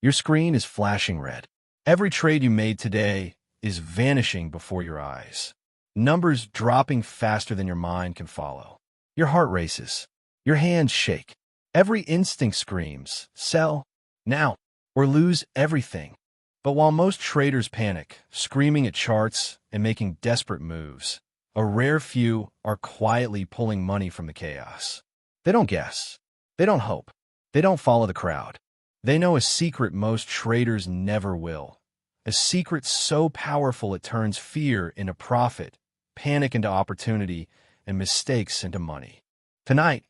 Your screen is flashing red. Every trade you made today is vanishing before your eyes. Numbers dropping faster than your mind can follow. Your heart races. Your hands shake. Every instinct screams, sell, now, or lose everything. But while most traders panic, screaming at charts and making desperate moves, a rare few are quietly pulling money from the chaos. They don't guess. They don't hope. They don't follow the crowd. They know a secret most traders never will. A secret so powerful it turns fear into profit, panic into opportunity, and mistakes into money. Tonight,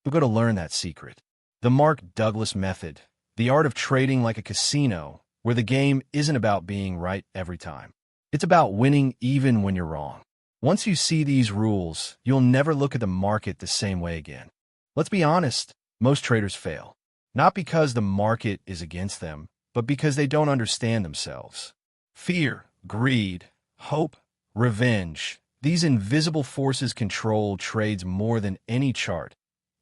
we're going to learn that secret. The Mark Douglas method, the art of trading like a casino, where the game isn't about being right every time. It's about winning even when you're wrong. Once you see these rules, you'll never look at the market the same way again. Let's be honest, most traders fail. Not because the market is against them, but because they don't understand themselves. Fear, greed, hope, revenge, these invisible forces control trades more than any chart,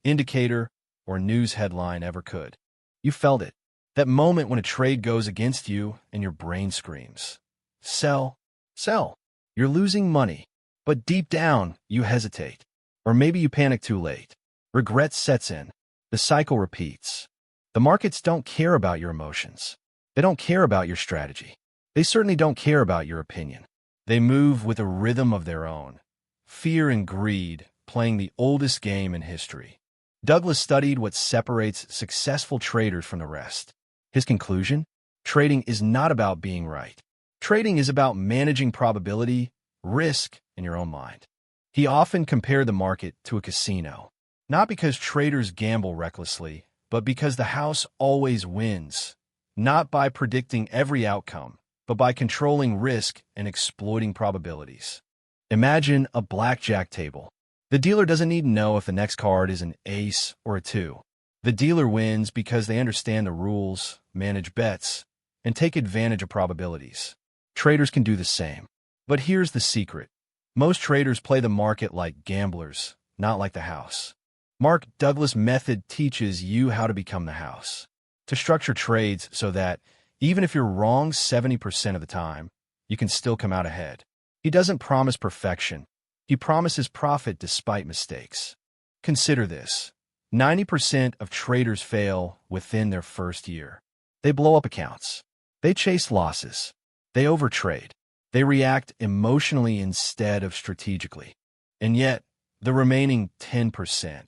indicator, or news headline ever could. You felt it. That moment when a trade goes against you and your brain screams, sell, sell. You're losing money, but deep down, you hesitate. Or maybe you panic too late. Regret sets in. The cycle repeats. The markets don't care about your emotions. They don't care about your strategy. They certainly don't care about your opinion. They move with a rhythm of their own. Fear and greed playing the oldest game in history. Douglas studied what separates successful traders from the rest. His conclusion? Trading is not about being right. Trading is about managing probability, risk, in your own mind. He often compared the market to a casino, not because traders gamble recklessly, but because the house always wins, not by predicting every outcome, but by controlling risk and exploiting probabilities. Imagine a blackjack table. The dealer doesn't need to know if the next card is an ace or a two. The dealer wins because they understand the rules, manage bets, and take advantage of probabilities. Traders can do the same. But here's the secret. Most traders play the market like gamblers, not like the house. Mark Douglas' method teaches you how to become the house, to structure trades so that, even if you're wrong 70% of the time, you can still come out ahead. He doesn't promise perfection. He promises profit despite mistakes. Consider this. 90% of traders fail within their first year. They blow up accounts. They chase losses. They overtrade. They react emotionally instead of strategically. And yet, the remaining 10%,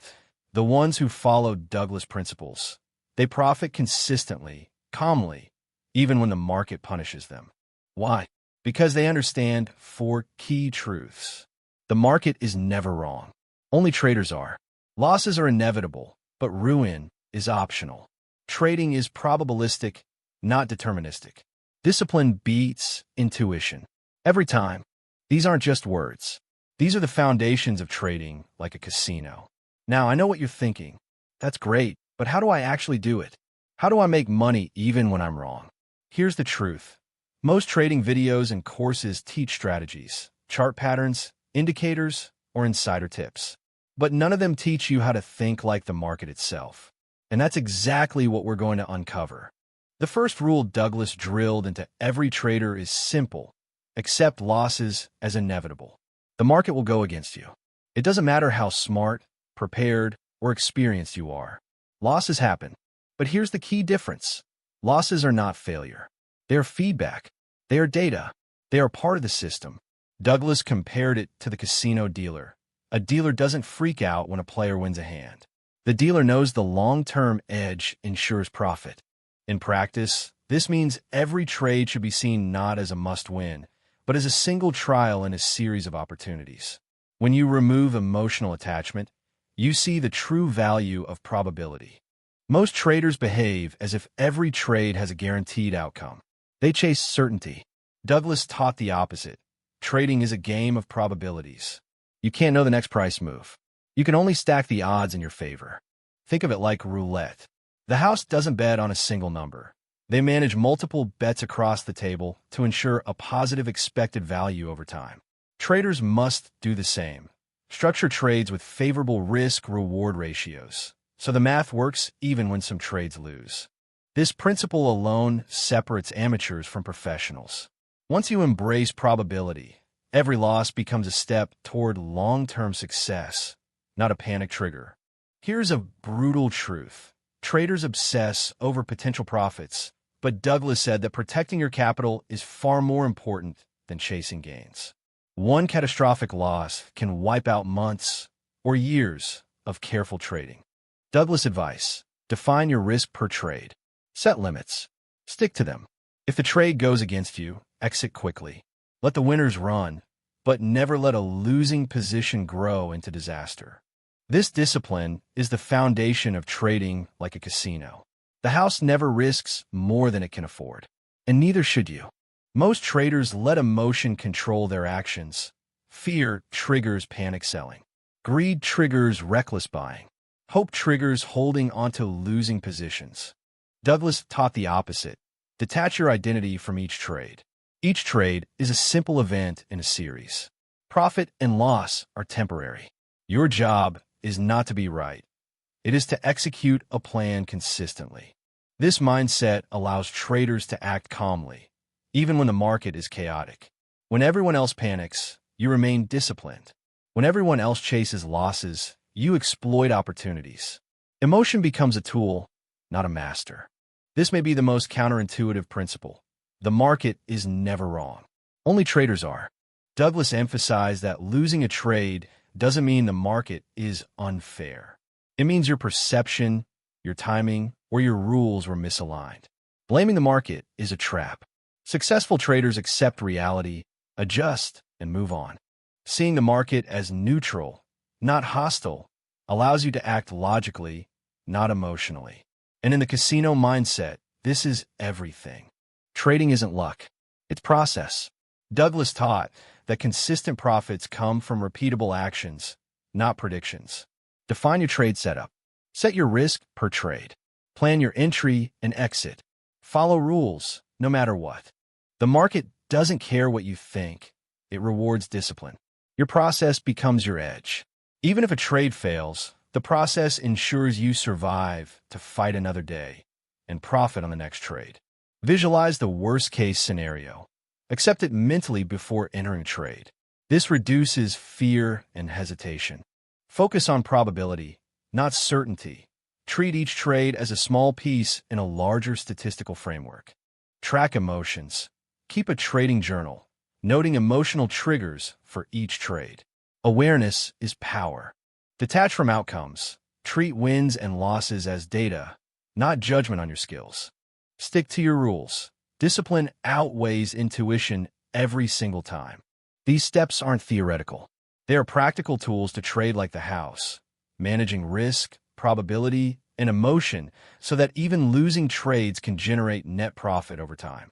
the ones who follow Douglas principles, they profit consistently, calmly, even when the market punishes them. Why? Because they understand 4 key truths. The market is never wrong. Only traders are. Losses are inevitable, but ruin is optional. Trading is probabilistic, not deterministic. Discipline beats intuition. Every time. These aren't just words. These are the foundations of trading like a casino. Now, I know what you're thinking. That's great, but how do I actually do it? How do I make money even when I'm wrong? Here's the truth. Most trading videos and courses teach strategies, chart patterns, indicators, or insider tips. But none of them teach you how to think like the market itself. And that's exactly what we're going to uncover. The first rule Douglas drilled into every trader is simple. Accept losses as inevitable. The market will go against you. It doesn't matter how smart, prepared, or experienced you are. Losses happen. But here's the key difference. Losses are not failure. They are feedback. They are data. They are part of the system. Douglas compared it to the casino dealer. A dealer doesn't freak out when a player wins a hand. The dealer knows the long-term edge ensures profit. In practice, this means every trade should be seen not as a must-win, but as a single trial in a series of opportunities. When you remove emotional attachment, you see the true value of probability. Most traders behave as if every trade has a guaranteed outcome. They chase certainty. Douglas taught the opposite. Trading is a game of probabilities. You can't know the next price move. You can only stack the odds in your favor. Think of it like roulette. The house doesn't bet on a single number. They manage multiple bets across the table to ensure a positive expected value over time. Traders must do the same. Structure trades with favorable risk-reward ratios, so the math works even when some trades lose. This principle alone separates amateurs from professionals. Once you embrace probability, every loss becomes a step toward long-term success, not a panic trigger. Here's a brutal truth. Traders obsess over potential profits, but Douglas said that protecting your capital is far more important than chasing gains. One catastrophic loss can wipe out months or years of careful trading. Douglas advice: define your risk per trade. Set limits. Stick to them. If the trade goes against you, exit quickly. Let the winners run, but never let a losing position grow into disaster. This discipline is the foundation of trading like a casino. The house never risks more than it can afford, and neither should you. Most traders let emotion control their actions. Fear triggers panic selling. Greed triggers reckless buying. Hope triggers holding onto losing positions. Douglas taught the opposite. Detach your identity from each trade. Each trade is a simple event in a series. Profit and loss are temporary. Your job is not to be right. It is to execute a plan consistently. This mindset allows traders to act calmly, even when the market is chaotic. When everyone else panics, you remain disciplined. When everyone else chases losses, you exploit opportunities. Emotion becomes a tool, not a master. This may be the most counterintuitive principle. The market is never wrong. Only traders are. Douglas emphasized that losing a trade doesn't mean the market is unfair. It means your perception, your timing, or your rules were misaligned. Blaming the market is a trap. Successful traders accept reality, adjust, and move on. Seeing the market as neutral, not hostile, allows you to act logically, not emotionally. And in the casino mindset, this is everything. Trading isn't luck. It's process. Douglas taught that consistent profits come from repeatable actions, not predictions. Define your trade setup. Set your risk per trade. Plan your entry and exit. Follow rules, no matter what. The market doesn't care what you think. It rewards discipline. Your process becomes your edge. Even if a trade fails, the process ensures you survive to fight another day and profit on the next trade. Visualize the worst-case scenario. Accept it mentally before entering a trade. This reduces fear and hesitation. Focus on probability, not certainty. Treat each trade as a small piece in a larger statistical framework. Track emotions. Keep a trading journal, noting emotional triggers for each trade. Awareness is power. Detach from outcomes. Treat wins and losses as data, not judgment on your skills. Stick to your rules. Discipline outweighs intuition every single time. These steps aren't theoretical. They are practical tools to trade like the house, managing risk, probability, and emotion so that even losing trades can generate net profit over time.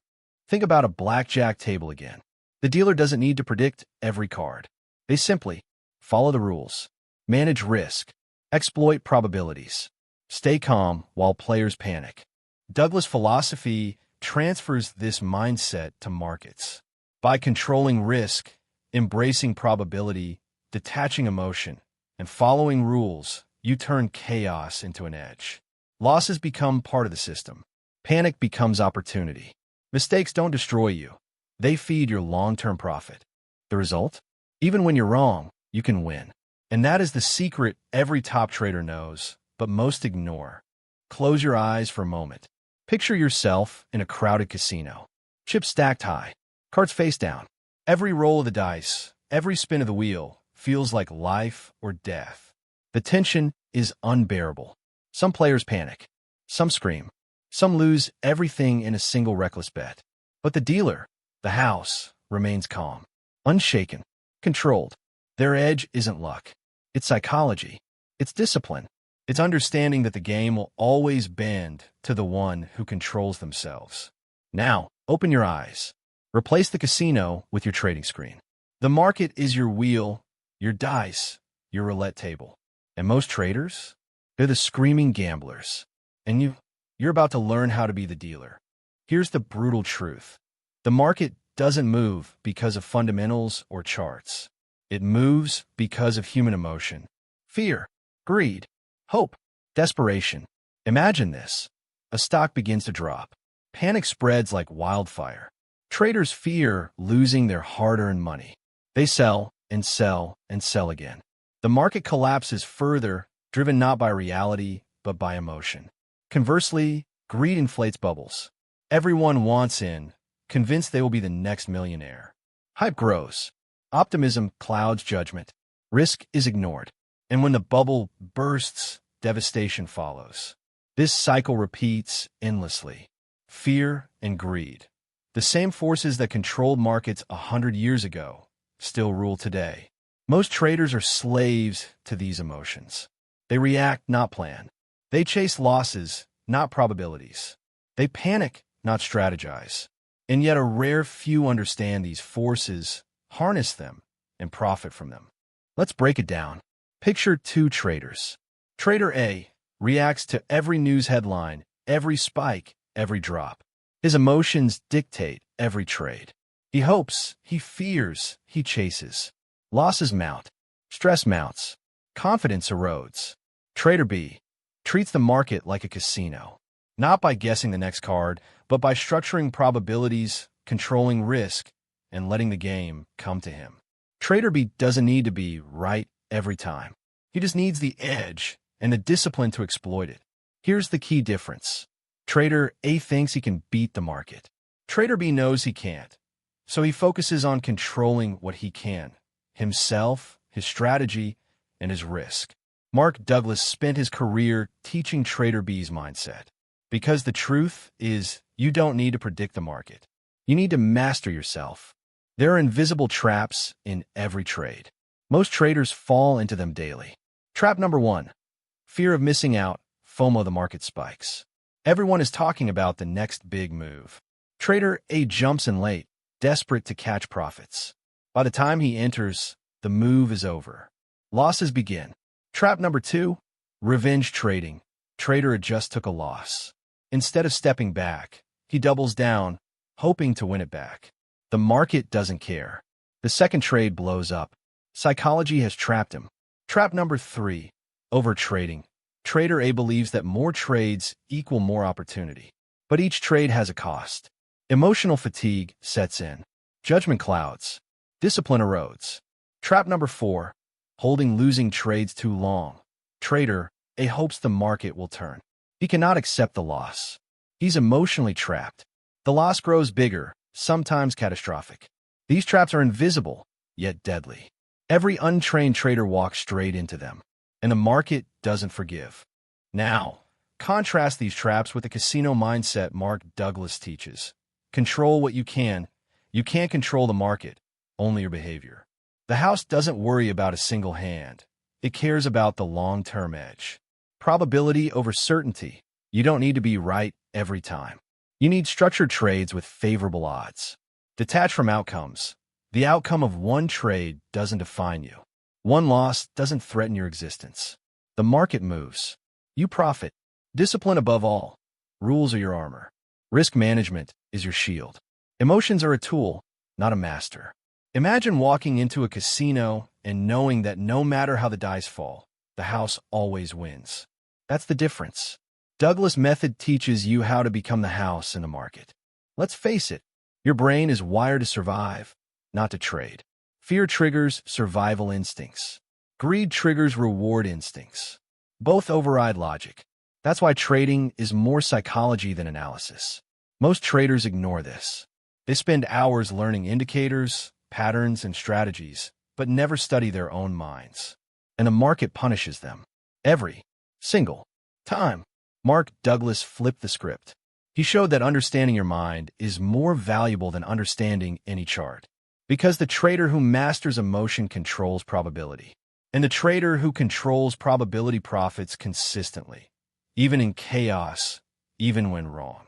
Think about a blackjack table again. The dealer doesn't need to predict every card. They simply follow the rules, manage risk, exploit probabilities, stay calm while players panic. Douglas' philosophy transfers this mindset to markets. By controlling risk, embracing probability, detaching emotion, and following rules, you turn chaos into an edge. Losses become part of the system. Panic becomes opportunity. Mistakes don't destroy you. They feed your long-term profit. The result? Even when you're wrong, you can win. And that is the secret every top trader knows, but most ignore. Close your eyes for a moment. Picture yourself in a crowded casino. Chips stacked high, cards face down. Every roll of the dice, every spin of the wheel feels like life or death. The tension is unbearable. Some players panic. Some scream. Some lose everything in a single reckless bet. But the dealer, the house, remains calm, unshaken, controlled. Their edge isn't luck. It's psychology. It's discipline. It's understanding that the game will always bend to the one who controls themselves. Now, open your eyes. Replace the casino with your trading screen. The market is your wheel, your dice, your roulette table. And most traders? They're the screaming gamblers. And you're about to learn how to be the dealer. Here's the brutal truth. The market doesn't move because of fundamentals or charts. It moves because of human emotion. Fear, greed, hope, desperation. Imagine this. A stock begins to drop. Panic spreads like wildfire. Traders fear losing their hard-earned money. They sell and sell and sell again. The market collapses further, driven not by reality, but by emotion. Conversely, greed inflates bubbles. Everyone wants in, convinced they will be the next millionaire. Hype grows. Optimism clouds judgment. Risk is ignored. And when the bubble bursts, devastation follows. This cycle repeats endlessly. Fear and greed, the same forces that controlled markets 100 years ago, still rule today. Most traders are slaves to these emotions. They react, not plan. They chase losses, not probabilities. They panic, not strategize. And yet a rare few understand these forces, harness them, and profit from them. Let's break it down. Picture two traders. Trader A reacts to every news headline, every spike, every drop. His emotions dictate every trade. He hopes, he fears, he chases. Losses mount, stress mounts, confidence erodes. Trader B treats the market like a casino, not by guessing the next card, but by structuring probabilities, controlling risk, and letting the game come to him. Trader B doesn't need to be right every time. He just needs the edge and the discipline to exploit it. Here's the key difference. Trader A thinks he can beat the market. Trader B knows he can't, so he focuses on controlling what he can: himself, his strategy, and his risk. Mark Douglas spent his career teaching Trader B's mindset. Because the truth is, you don't need to predict the market. You need to master yourself. There are invisible traps in every trade. Most traders fall into them daily. Trap number 1. Fear of missing out, FOMO. The market spikes. Everyone is talking about the next big move. Trader A jumps in late, desperate to catch profits. By the time he enters, the move is over. Losses begin. Trap number 2. Revenge trading. Trader A just took a loss. Instead of stepping back, he doubles down, hoping to win it back. The market doesn't care. The second trade blows up. Psychology has trapped him. Trap number 3. Overtrading. Trader A believes that more trades equal more opportunity. But each trade has a cost. Emotional fatigue sets in. Judgment clouds. Discipline erodes. Trap number 4. Holding losing trades too long. Trader A hopes the market will turn. He cannot accept the loss. He's emotionally trapped. The loss grows bigger, sometimes catastrophic. These traps are invisible, yet deadly. Every untrained trader walks straight into them, and the market doesn't forgive. Now, contrast these traps with the casino mindset Mark Douglas teaches. Control what you can. You can't control the market, only your behavior. The house doesn't worry about a single hand. It cares about the long-term edge. Probability over certainty. You don't need to be right every time. You need structured trades with favorable odds. Detach from outcomes. The outcome of one trade doesn't define you. One loss doesn't threaten your existence. The market moves. You profit. Discipline above all. Rules are your armor. Risk management is your shield. Emotions are a tool, not a master. Imagine walking into a casino and knowing that no matter how the dice fall, the house always wins. That's the difference. Douglas' method teaches you how to become the house in the market. Let's face it, your brain is wired to survive, not to trade. Fear triggers survival instincts. Greed triggers reward instincts. Both override logic. That's why trading is more psychology than analysis. Most traders ignore this. They spend hours learning indicators, patterns, and strategies, but never study their own minds. And the market punishes them. Every single time. Mark Douglas flipped the script. He showed that understanding your mind is more valuable than understanding any chart. Because the trader who masters emotion controls probability. And the trader who controls probability profits consistently, even in chaos, even when wrong.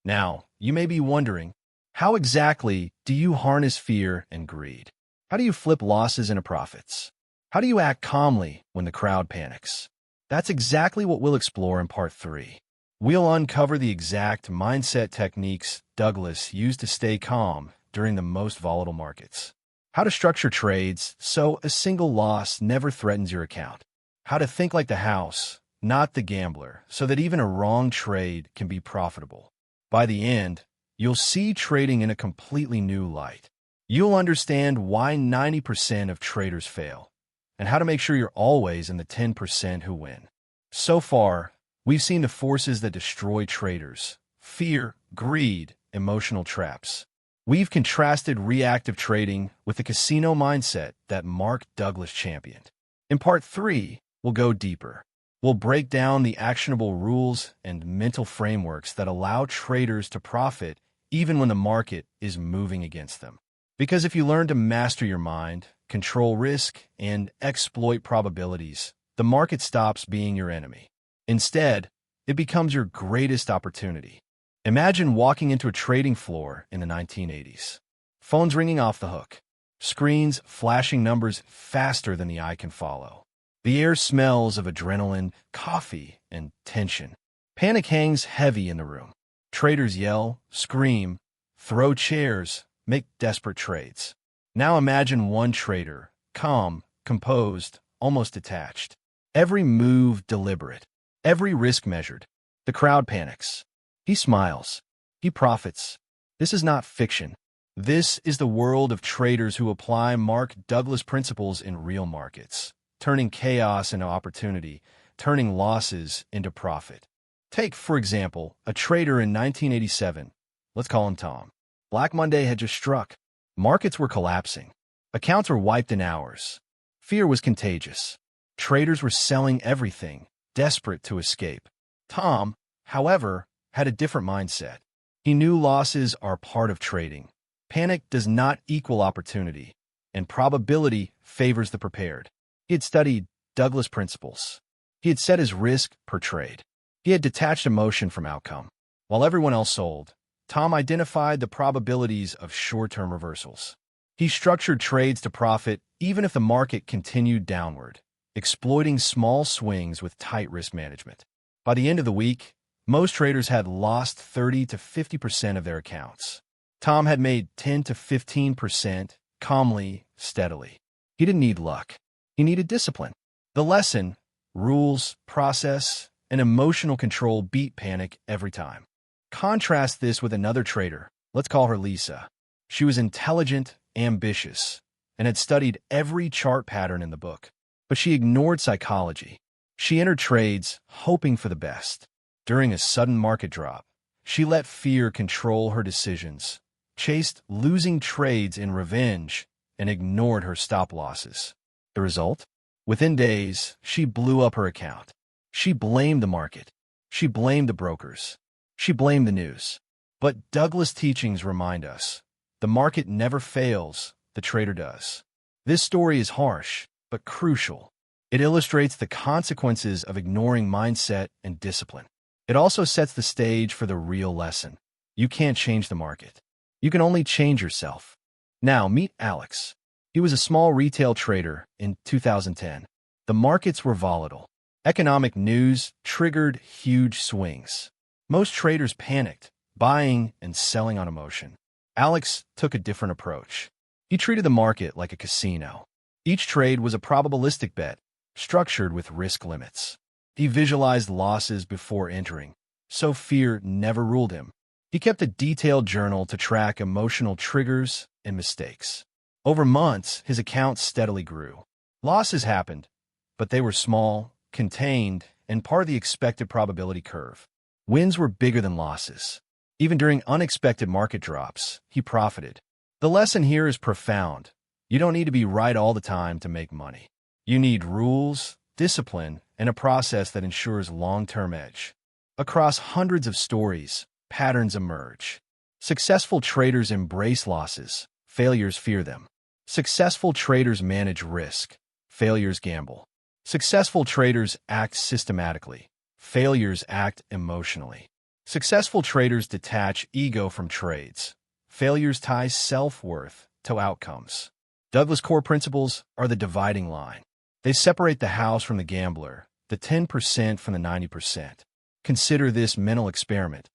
Now, you may be wondering, how exactly do you harness fear and greed? How do you flip losses into profits? How do you act calmly when the crowd panics? That's exactly what we'll explore in Part 3. We'll uncover the exact mindset techniques Douglas used to stay calm during the most volatile markets. How to structure trades so a single loss never threatens your account. How to think like the house, not the gambler, so that even a wrong trade can be profitable. By the end, you'll see trading in a completely new light. You'll understand why 90% of traders fail, and how to make sure you're always in the 10% who win. So far, we've seen the forces that destroy traders: fear, greed, emotional traps. We've contrasted reactive trading with the casino mindset that Mark Douglas championed. In Part 3, we'll go deeper. We'll break down the actionable rules and mental frameworks that allow traders to profit even when the market is moving against them. Because if you learn to master your mind, control risk, and exploit probabilities, the market stops being your enemy. Instead, it becomes your greatest opportunity. Imagine walking into a trading floor in the 1980s. Phones ringing off the hook. Screens flashing numbers faster than the eye can follow. The air smells of adrenaline, coffee, and tension. Panic hangs heavy in the room. Traders yell, scream, throw chairs, make desperate trades. Now imagine one trader, calm, composed, almost detached. Every move deliberate. Every risk measured. The crowd panics. He smiles. He profits. This is not fiction. This is the world of traders who apply Mark Douglas principles in real markets, turning chaos into opportunity, turning losses into profit. Take, for example, a trader in 1987. Let's call him Tom. Black Monday had just struck. Markets were collapsing. Accounts were wiped in hours. Fear was contagious. Traders were selling everything, desperate to escape. Tom, however, had a different mindset. He knew losses are part of trading. Panic does not equal opportunity, and probability favors the prepared. He had studied Douglas principles. He had set his risk per trade. He had detached emotion from outcome. While everyone else sold, Tom identified the probabilities of short-term reversals. He structured trades to profit even if the market continued downward, exploiting small swings with tight risk management. By the end of the week, most traders had lost 30 to 50% of their accounts. Tom had made 10 to 15% calmly, steadily. He didn't need luck. He needed discipline. The lesson: rules, process, and emotional control beat panic every time. Contrast this with another trader. Let's call her Lisa. She was intelligent, ambitious, and had studied every chart pattern in the book. But she ignored psychology. She entered trades hoping for the best. During a sudden market drop, she let fear control her decisions, chased losing trades in revenge, and ignored her stop losses. The result? Within days, she blew up her account. She blamed the market. She blamed the brokers. She blamed the news. But Douglas' teachings remind us, the market never fails, the trader does. This story is harsh, but crucial. It illustrates the consequences of ignoring mindset and discipline. It also sets the stage for the real lesson. You can't change the market. You can only change yourself. Now, meet Alex. He was a small retail trader in 2010. The markets were volatile. Economic news triggered huge swings. Most traders panicked, buying and selling on emotion. Alex took a different approach. He treated the market like a casino. Each trade was a probabilistic bet, structured with risk limits. He visualized losses before entering, so fear never ruled him. He kept a detailed journal to track emotional triggers and mistakes. Over months, his account steadily grew. Losses happened, but they were small, contained, and part of the expected probability curve. Wins were bigger than losses. Even during unexpected market drops, he profited. The lesson here is profound. You don't need to be right all the time to make money. You need rules, discipline, and a process that ensures long-term edge. Across hundreds of stories, patterns emerge. Successful traders embrace losses. Failures fear them. Successful traders manage risk. Failures gamble. Successful traders act systematically. Failures act emotionally. Successful traders detach ego from trades. Failures tie self-worth to outcomes. Douglas' core principles are the dividing line. They separate the house from the gambler, the 10% from the 90%. Consider this mental experiment.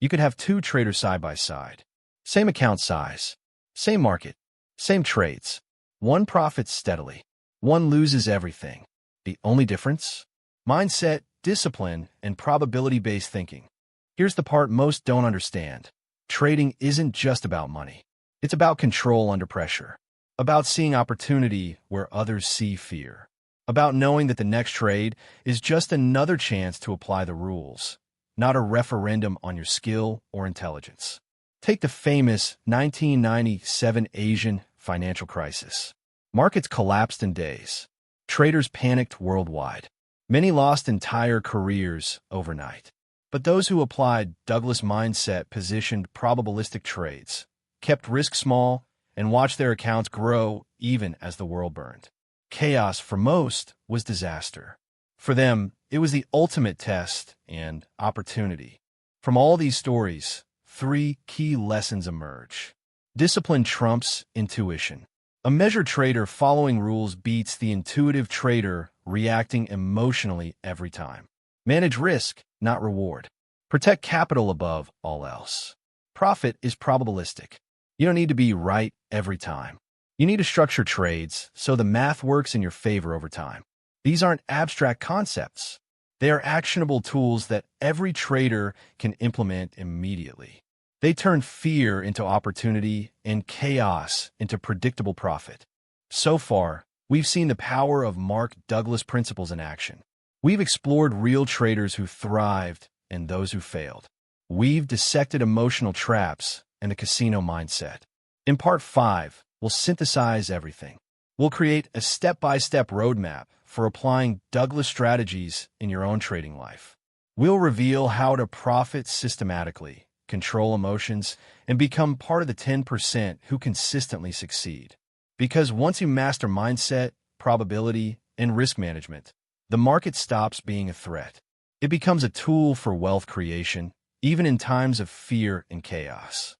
You could have two traders side by side. Same account size, same market, same trades. One profits steadily. One loses everything. The only difference? Mindset, discipline, and probability-based thinking. Here's the part most don't understand. Trading isn't just about money. It's about control under pressure, about seeing opportunity where others see fear, about knowing that the next trade is just another chance to apply the rules, not a referendum on your skill or intelligence. Take the famous 1997 Asian financial crisis. Markets collapsed in days. Traders panicked worldwide. Many lost entire careers overnight. But those who applied Douglas' mindset positioned probabilistic trades, kept risk small, and watched their accounts grow even as the world burned. Chaos, for most, was disaster. For them, it was the ultimate test and opportunity. From all these stories, 3 key lessons emerge. Discipline trumps intuition. A measured trader following rules beats the intuitive trader reacting emotionally every time. Manage risk, not reward. Protect capital above all else. Profit is probabilistic. You don't need to be right every time. You need to structure trades so the math works in your favor over time. These aren't abstract concepts. They are actionable tools that every trader can implement immediately. They turn fear into opportunity and chaos into predictable profit. So far, we've seen the power of Mark Douglas principles in action. We've explored real traders who thrived and those who failed. We've dissected emotional traps and the casino mindset. In Part 5, we'll synthesize everything. We'll create a step-by-step roadmap for applying Douglas strategies in your own trading life. We'll reveal how to profit systematically, control emotions, and become part of the 10% who consistently succeed. Because once you master mindset, probability, and risk management, the market stops being a threat. It becomes a tool for wealth creation, even in times of fear and chaos.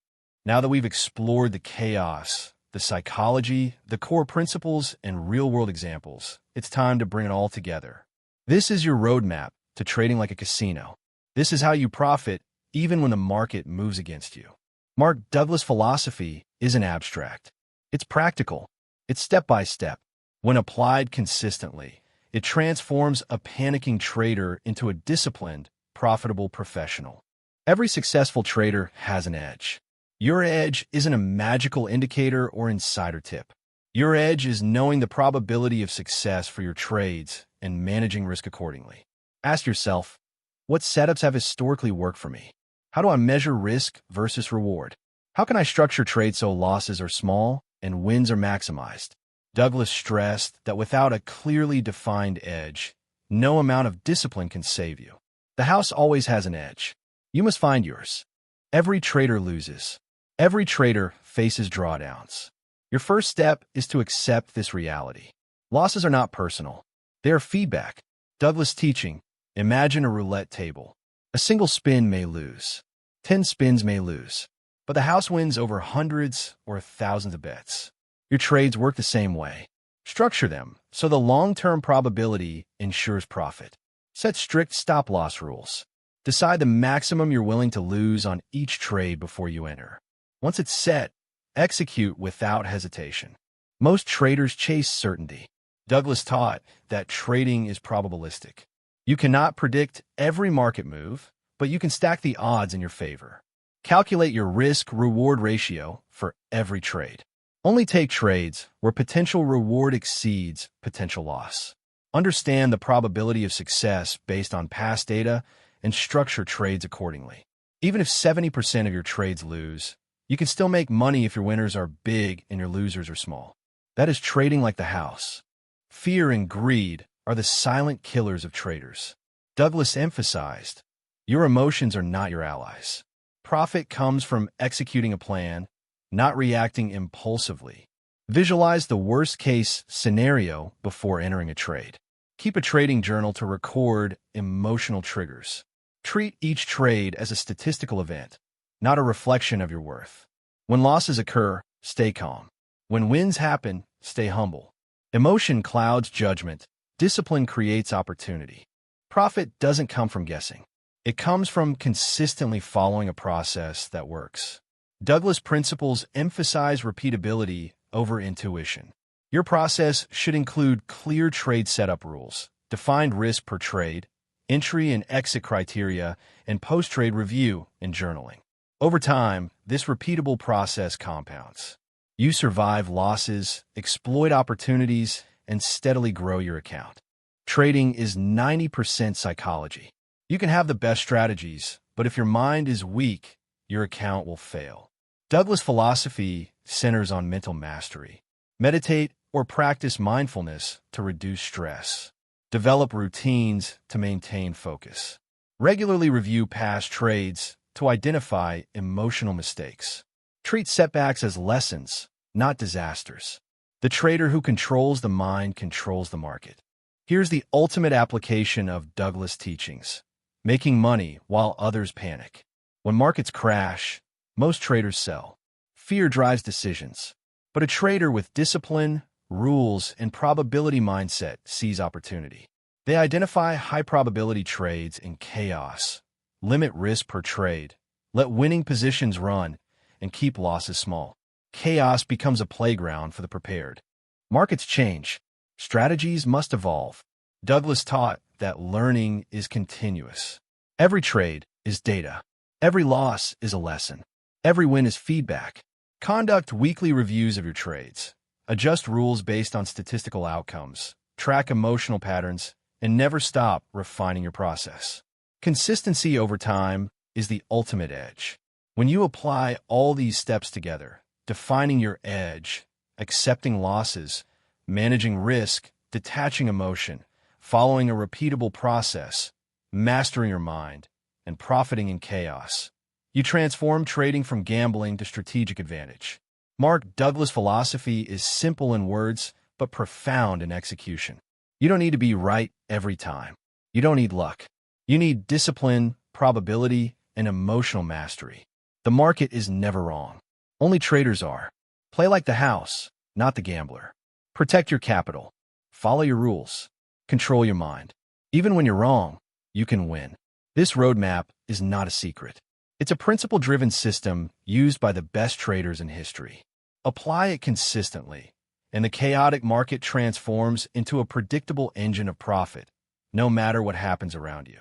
Now that we've explored the chaos, the psychology, the core principles, and real-world examples, it's time to bring it all together. This is your roadmap to trading like a casino. This is how you profit even when the market moves against you. Mark Douglas' philosophy isn't abstract. It's practical. It's step-by-step. When applied consistently, it transforms a panicking trader into a disciplined, profitable professional. Every successful trader has an edge. Your edge isn't a magical indicator or insider tip. Your edge is knowing the probability of success for your trades and managing risk accordingly. Ask yourself, what setups have historically worked for me? How do I measure risk versus reward? How can I structure trades so losses are small and wins are maximized? Douglas stressed that without a clearly defined edge, no amount of discipline can save you. The house always has an edge. You must find yours. Every trader loses. Every trader faces drawdowns. Your first step is to accept this reality. Losses are not personal. They are feedback. Douglas' teaching, imagine a roulette table. A single spin may lose. 10 spins may lose. But the house wins over hundreds or thousands of bets. Your trades work the same way. Structure them so the long-term probability ensures profit. Set strict stop-loss rules. Decide the maximum you're willing to lose on each trade before you enter. Once it's set, execute without hesitation. Most traders chase certainty. Douglas taught that trading is probabilistic. You cannot predict every market move, but you can stack the odds in your favor. Calculate your risk-reward ratio for every trade. Only take trades where potential reward exceeds potential loss. Understand the probability of success based on past data and structure trades accordingly. Even if 70% of your trades lose, you can still make money if your winners are big and your losers are small. That is trading like the house. Fear and greed are the silent killers of traders. Douglas emphasized, your emotions are not your allies. Profit comes from executing a plan, not reacting impulsively. Visualize the worst-case scenario before entering a trade. Keep a trading journal to record emotional triggers. Treat each trade as a statistical event, not a reflection of your worth. When losses occur, stay calm. When wins happen, stay humble. Emotion clouds judgment. Discipline creates opportunity. Profit doesn't come from guessing. It comes from consistently following a process that works. Douglas' principles emphasize repeatability over intuition. Your process should include clear trade setup rules, defined risk per trade, entry and exit criteria, and post-trade review and journaling. Over time, this repeatable process compounds. You survive losses, exploit opportunities, and steadily grow your account. Trading is 90% psychology. You can have the best strategies, but if your mind is weak, your account will fail. Douglas' philosophy centers on mental mastery. Meditate or practice mindfulness to reduce stress. Develop routines to maintain focus. Regularly review past trades to identify emotional mistakes. Treat setbacks as lessons, not disasters. The trader who controls the mind controls the market. Here's the ultimate application of Douglas' teachings: making money while others panic. When markets crash, most traders sell. Fear drives decisions. But a trader with discipline, rules, and probability mindset sees opportunity. They identify high-probability trades in chaos, limit risk per trade, let winning positions run, and keep losses small. Chaos becomes a playground for the prepared. Markets change. Strategies must evolve. Douglas taught that learning is continuous. Every trade is data. Every loss is a lesson. Every win is feedback. Conduct weekly reviews of your trades. Adjust rules based on statistical outcomes. Track emotional patterns, and never stop refining your process. Consistency over time is the ultimate edge. When you apply all these steps together, defining your edge, accepting losses, managing risk, detaching emotion, following a repeatable process, mastering your mind, and profiting in chaos, you transform trading from gambling to strategic advantage. Mark Douglas' philosophy is simple in words, but profound in execution. You don't need to be right every time. You don't need luck. You need discipline, probability, and emotional mastery. The market is never wrong. Only traders are. Play like the house, not the gambler. Protect your capital. Follow your rules. Control your mind. Even when you're wrong, you can win. This roadmap is not a secret. It's a principle-driven system used by the best traders in history. Apply it consistently, and the chaotic market transforms into a predictable engine of profit, no matter what happens around you.